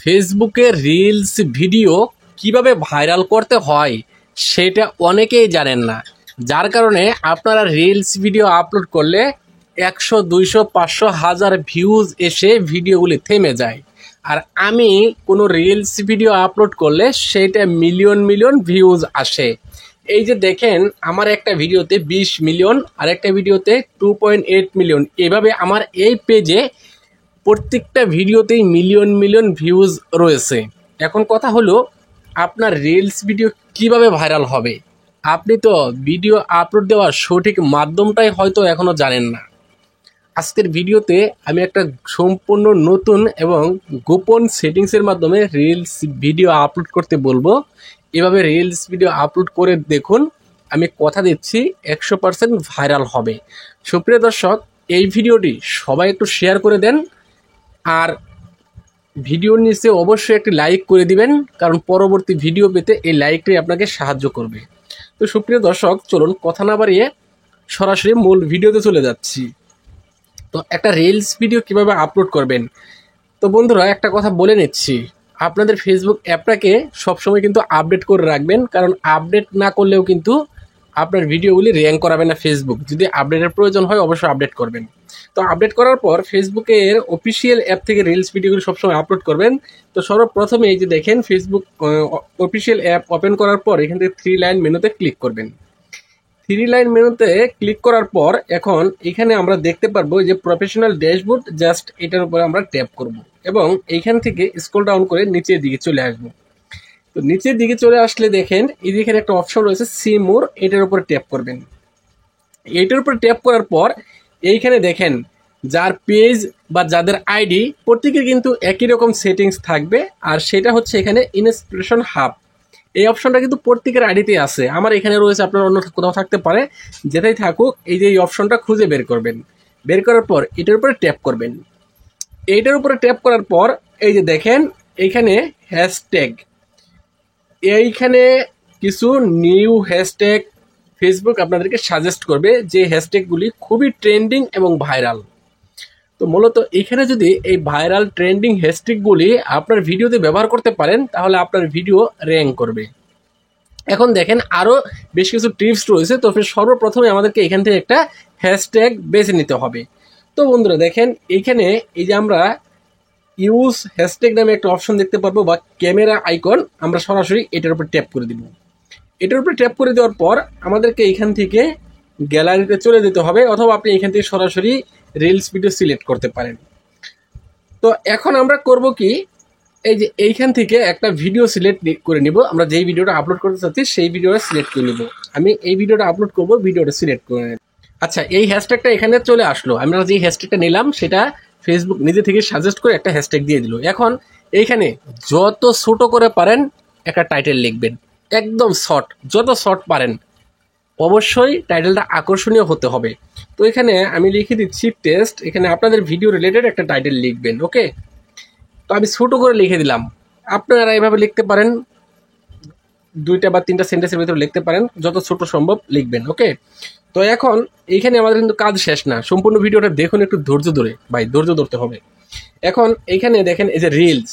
ফেসবুকে reels video কিভাবে viral করতে হয় সেটা অনেকেই জানেন না, যার কারণে আপনারা রিলস ভিডিও আপলোড করলে 100, 200, 500, 1000 ভিউজ এসে ভিডিওগুলি থেমে যায়। আর আমি কোনো রিলস ভিডিও আপলোড করলে সেটা মিলিয়ন মিলিয়ন ভিউজ আসে। এই যে দেখেন, আমার একটা ভিডিওতে 20 মিলিয়ন আর একটা ভিডিওতে 2.8 মিলিয়ন, এভাবে আমার এই পেজে প্রত্যেকটা ভিডিওতেই মিলিয়ন মিলিয়ন ভিউজ রয়েছে। এখন কথা হলো, আপনার রিলস ভিডিও কিভাবে ভাইরাল হবে? আপনি তো ভিডিও আপলোড দেওয়ার সঠিক মাধ্যমটাই হয়তো এখনও জানেন না। আজকের ভিডিওতে আমি একটা সম্পূর্ণ নতুন এবং গোপন সেটিংসের মাধ্যমে রিলস ভিডিও আপলোড করতে বলবো। এভাবে রিলস ভিডিও আপলোড করে দেখুন, আমি কথা দিচ্ছি 100% ভাইরাল হবে। সুপ্রিয় দর্শক, এই ভিডিওটি সবাই একটু শেয়ার করে দেন, আর ভিডিওর নিচে অবশ্যই একটি লাইক করে দিবেন, কারণ পরবর্তী ভিডিও পেতে এই লাইকটি আপনাকে সাহায্য করবে। তো সুপ্রিয় দর্শক, চলুন কথা না বাড়িয়ে সরাসরি মূল ভিডিওতে চলে যাচ্ছি। তো একটা রিলস ভিডিও কিভাবে আপলোড করবেন, তো বন্ধুরা একটা কথা বলে নিচ্ছি, আপনাদের ফেসবুক অ্যাপটাকে সবসময় কিন্তু আপডেট করে রাখবেন, কারণ আপডেট না করলেও কিন্তু আপনার ভিডিওগুলি র্যাঙ্ক করাবে না ফেসবুক। যদি আপডেটের প্রয়োজন হয় অবশ্যই আপডেট করবেন। তো আপডেট করার পর ফেসবুকের অফিসিয়াল অ্যাপ থেকে রিলস ভিডিওগুলি সবসময় আপলোড করবেন। তো সর্বপ্রথমে এই যে দেখেন, ফেসবুক অফিসিয়াল অ্যাপ ওপেন করার পর এখান থেকে 3 লাইন মেনুতে ক্লিক করবেন। 3 লাইন মেনুতে ক্লিক করার পর এখন এখানে আমরা দেখতে পারবো যে প্রফেশনাল ড্যাশবোর্ড, জাস্ট এটার উপরে আমরা ট্যাপ করব এবং এইখান থেকে স্ক্রল ডাউন করে নিচের দিকে চলে আসবো। তো নিচের দিকে চলে আসলে দেখেন এই যে এখানে একটা অপশন রয়েছে সি মোর, এটার উপরে ট্যাপ করবেন। এইটার উপরে ট্যাপ করার পর এইখানে দেখেন যার পেজ বা যাদের আইডি প্রত্যেকের কিন্তু একই রকম সেটিংস থাকবে, আর সেটা হচ্ছে এখানে ইন্সপিরেশন হাব। এই অপশনটা কিন্তু প্রত্যেকের আইডিতে আছে, আমার এখানে রয়েছে, আপনার অন্য কোথাও থাকতে পারে। যেটাই থাকুক, এই যে এই অপশনটা খুঁজে বের করবেন। বের করার পর এটার উপরে ট্যাপ করবেন। এইটার উপরে ট্যাপ করার পর এই যে দেখেন এইখানে হ্যাশট্যাগ, এইখানে কিছু নিউ হ্যাশট্যাগ ফেসবুক আপনাদেরকে সাজেস্ট করবে, যে হ্যাশট্যাগুলি খুবই ট্রেন্ডিং এবং ভাইরাল। তো মূলত এখানে যদি এই ভাইরাল ট্রেন্ডিং হ্যাশট্যাগুলি আপনার ভিডিওতে ব্যবহার করতে পারেন, তাহলে আপনার ভিডিও র্যাঙ্ক করবে। এখন দেখেন আরও বেশ কিছু টিপস রয়েছে। তো সর্বপ্রথমে আমাদেরকে এখান থেকে একটা হ্যাশট্যাগ বেছে নিতে হবে। তো বন্ধুরা দেখেন এইখানে এই যে আমরা ইউজ হ্যাশট্যাগ নামে একটা অপশন দেখতে পারবো, বা ক্যামেরা আইকন, আমরা সরাসরি এটার উপর ট্যাপ করে দিব। এটার উপরে ট্যাপ করে দেওয়ার পর আমাদেরকে এখান থেকে গ্যালারিতে চলে যেতে হবে, অথবা আপনি এখান থেকে সরাসরি রিলস ভিডিও সিলেক্ট করতে পারেন। তো এখন আমরা করব কি, এই যে এইখান থেকে একটা ভিডিও সিলেক্ট করে নিব। আমরা যেই ভিডিওটা আপলোড করতে চাচ্ছি সেই ভিডিওটা সিলেক্ট করে নিব। আমি এই ভিডিওটা আপলোড করব, ভিডিওটা সিলেক্ট করে নেব। আচ্ছা, এই হ্যাশট্যাগটা এখানে চলে আসলো। আমরা যে হ্যাশট্যাগটা নিলাম সেটা ফেসবুক নিজে থেকে সাজেস্ট করে একটা হ্যাশট্যাগ দিয়ে দিল। এখন এইখানে যত ছোট করে পারেন একটা টাইটেল লিখবেন, একদম শর্ট, যত শর্ট পারেন। অবশ্যই টাইটেলটা আকর্ষণীয় হতে হবে। তো এখানে আমি লিখে দিচ্ছি টেস্ট। এখানে আপনাদের ভিডিও রিলেটেড একটা টাইটেল লিখবেন, ওকে। তো আমি ছোট করে লিখে দিলাম। আপনারা এভাবে লিখতে পারেন, 2টা বা 3টা সেন্টেন্সের ভিতরে লিখতে পারেন, যত ছোট সম্ভব লিখবেন, ওকে। তো এখন এইখানে আমাদের কিন্তু কাজ শেষ না, সম্পূর্ণ ভিডিওটা দেখুন একটু ধৈর্য ধরে, ভাই ধৈর্য ধরতে হবে। এখন এইখানে দেখেন এই যে রিলস,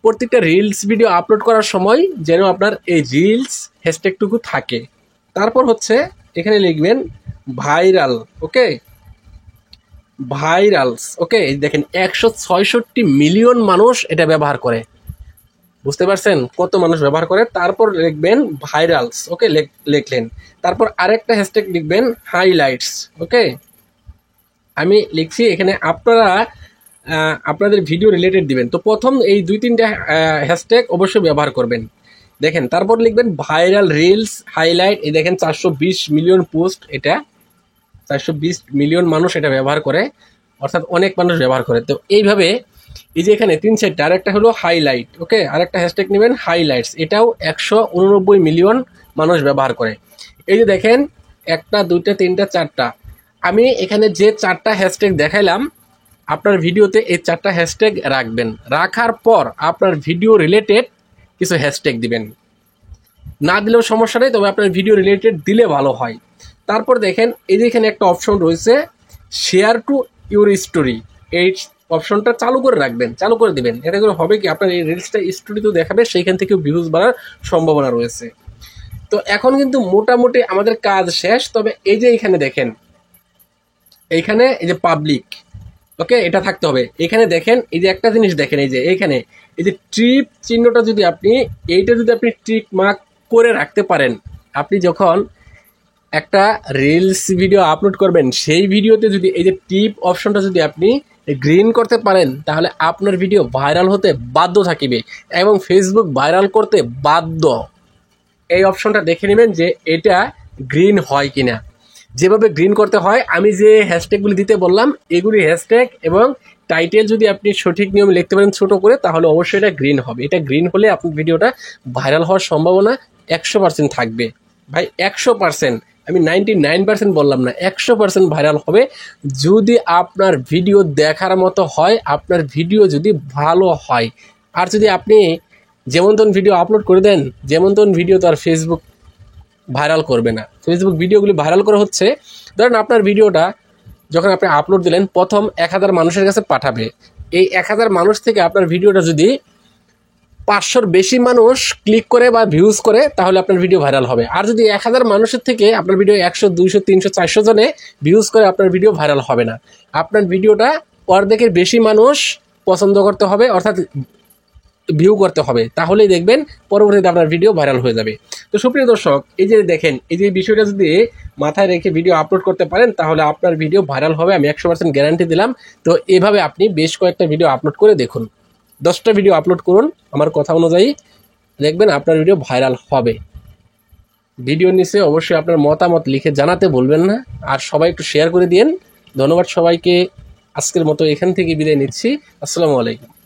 প্রত্যেকটা রিলস ভিডিও আপলোড করার সময় যেন আপনার এই রিলস হ্যাশট্যাগটুকু থাকে। তারপর হচ্ছে এখানে লিখবেন ভাইরাল, ওকে, ভাইরালস, ওকে। দেখেন 166 মিলিয়ন মানুষ এটা ব্যবহার করে, বুঝতে পারছেন কত মানুষ ব্যবহার করে। তারপর লিখবেন ভাইরালস, ওকে, লিখলেন। তারপর আরেকটা হ্যাশট্যাগ লিখবেন হাইলাইটস, ওকে। আমি লিখছি, এখানে আপনারা আপনাদের ভিডিও রিলেটেড দিবেন। তো প্রথম এই 2-3টা হ্যাশট্যাগ অবশ্যই ব্যবহার করবেন। দেখেন তারপর লিখবেন ভাইরাল রিলস হাইলাইট। এই দেখেন 420 মিলিয়ন পোস্ট, এটা 420 মিলিয়ন মানুষ এটা ব্যবহার করে, অর্থাৎ অনেক মানুষ ব্যবহার করে। তো এইভাবে এই যে এখানে 3 সেটটা, আরেকটা হলো হাইলাইট, ওকে, আরেকটা হ্যাশট্যাগ নেবেন হাইলাইটস, এটাও 189 মিলিয়ন মানুষ ব্যবহার করে। এই যে দেখেন 1টা 2টা 3টা 4টা, আমি এখানে যে 4টা হ্যাশট্যাগ দেখাইলাম, আপনার ভিডিওতে এই 4টা হ্যাশট্যাগ রাখবেন। রাখার পর আপনার ভিডিও রিলেটেড কিছু হ্যাশট্যাগ দিবেন, না দিলেও সমস্যা নেই, তবে আপনার ভিডিও রিলেটেড দিলে ভালো হয়। তারপর দেখেন এই যে এখানে একটা অপশন রয়েছে শেয়ার টু ইউর স্টোরি, এই অপশনটা চালু করে রাখবেন, চালু করে দিবেন। এতে করে হবে কি আপনার এই রিলসটা স্টোরিতেও দেখাবে, সেইখান থেকেও ভিউজ বাড়ার সম্ভাবনা রয়েছে। তো এখন কিন্তু মোটামুটি আমাদের কাজ শেষ। তবে এই যে এইখানে দেখেন, এইখানে এই যে পাবলিক, ওকে, এটা থাকতে হবে। এখানে দেখেন এই যে একটা জিনিস দেখেন, এই যে এইখানে এই যে ট্রিপ চিহ্নটা যদি আপনি এইটা যদি আপনি টিক মার্ক করে রাখতে পারেন, আপনি যখন একটা রিলস ভিডিও আপলোড করবেন সেই ভিডিওতে যদি এই যে টিপ অপশনটা যদি আপনি গ্রিন করতে পারেন, তাহলে আপনার ভিডিও ভাইরাল হতে বাধ্য থাকিবে এবং ফেসবুক ভাইরাল করতে বাধ্য। এই অপশনটা দেখে নেবেন যে এটা গ্রিন হয় কিনা। যেভাবে গ্রিন করতে হয়, আমি যে হ্যাশট্যাগুলি দিতে বললাম এগুলি হ্যাশট্যাগ এবং টাইটেল যদি আপনি সঠিক নিয়মে লিখতে পারেন ছোট করে, তাহলে অবশ্যই এটা গ্রিন হবে। এটা গ্রিন হলে আপনার ভিডিওটা ভাইরাল হওয়ার সম্ভাবনা 100% থাকবে ভাই, 100%। আমি 99% বললাম না, 100% ভাইরাল হবে যদি আপনার ভিডিও দেখার মতো হয়, আপনার ভিডিও যদি ভালো হয়। আর যদি আপনি যেমন তেমন ভিডিও আপলোড করে দেন, যেমন তেমন ভিডিও তো আর ফেসবুক ভাইরাল করবে না। ফেসবুক ভিডিওগুলি ভাইরাল করা হচ্ছে, ধরেন আপনার ভিডিওটা যখন আপনি আপলোড দিলেন প্রথম 1000 মানুষের কাছে পাঠাবে। এই 1000 মানুষ থেকে আপনার ভিডিওটা যদি 500-র বেশি মানুষ ক্লিক করে বা ভিউজ করে, তাহলে আপনার ভিডিও ভাইরাল হবে। আর যদি 1000 মানুষের থেকে আপনার ভিডিও 100, 200, 300, 400 জনে ভিউজ করে, আপনার ভিডিও ভাইরাল হবে না। আপনার ভিডিওটা অর্ধেকের বেশি মানুষ পছন্দ করতে হবে, অর্থাৎ ভিউ করতে হবে, তাহলেই দেখবেন পরবর্তীতে আপনার ভিডিও ভাইরাল হয়ে যাবে। তো সুপ্রিয় দর্শক, এই যে দেখেন, এই যে বিষয়টা যদি মাথায় রেখে ভিডিও আপলোড করতে পারেন, তাহলে আপনার ভিডিও ভাইরাল হবে, আমি 100% গ্যারান্টি দিলাম। তো এভাবে আপনি বেশ কয়েকটা ভিডিও আপলোড করে দেখুন, 10টা ভিডিও আপলোড করুন আমার কথা অনুযায়ী, দেখবেন আপনার ভিডিও ভাইরাল হবে। ভিডিও নিচে অবশ্যই আপনার মতামত লিখে জানাতে ভুলবেন না, আর সবাই একটু শেয়ার করে দিন। ধন্যবাদ সবাইকে। আজকের মতো এখান থেকে বিদায় নিচ্ছি। আসসালামু আলাইকুম।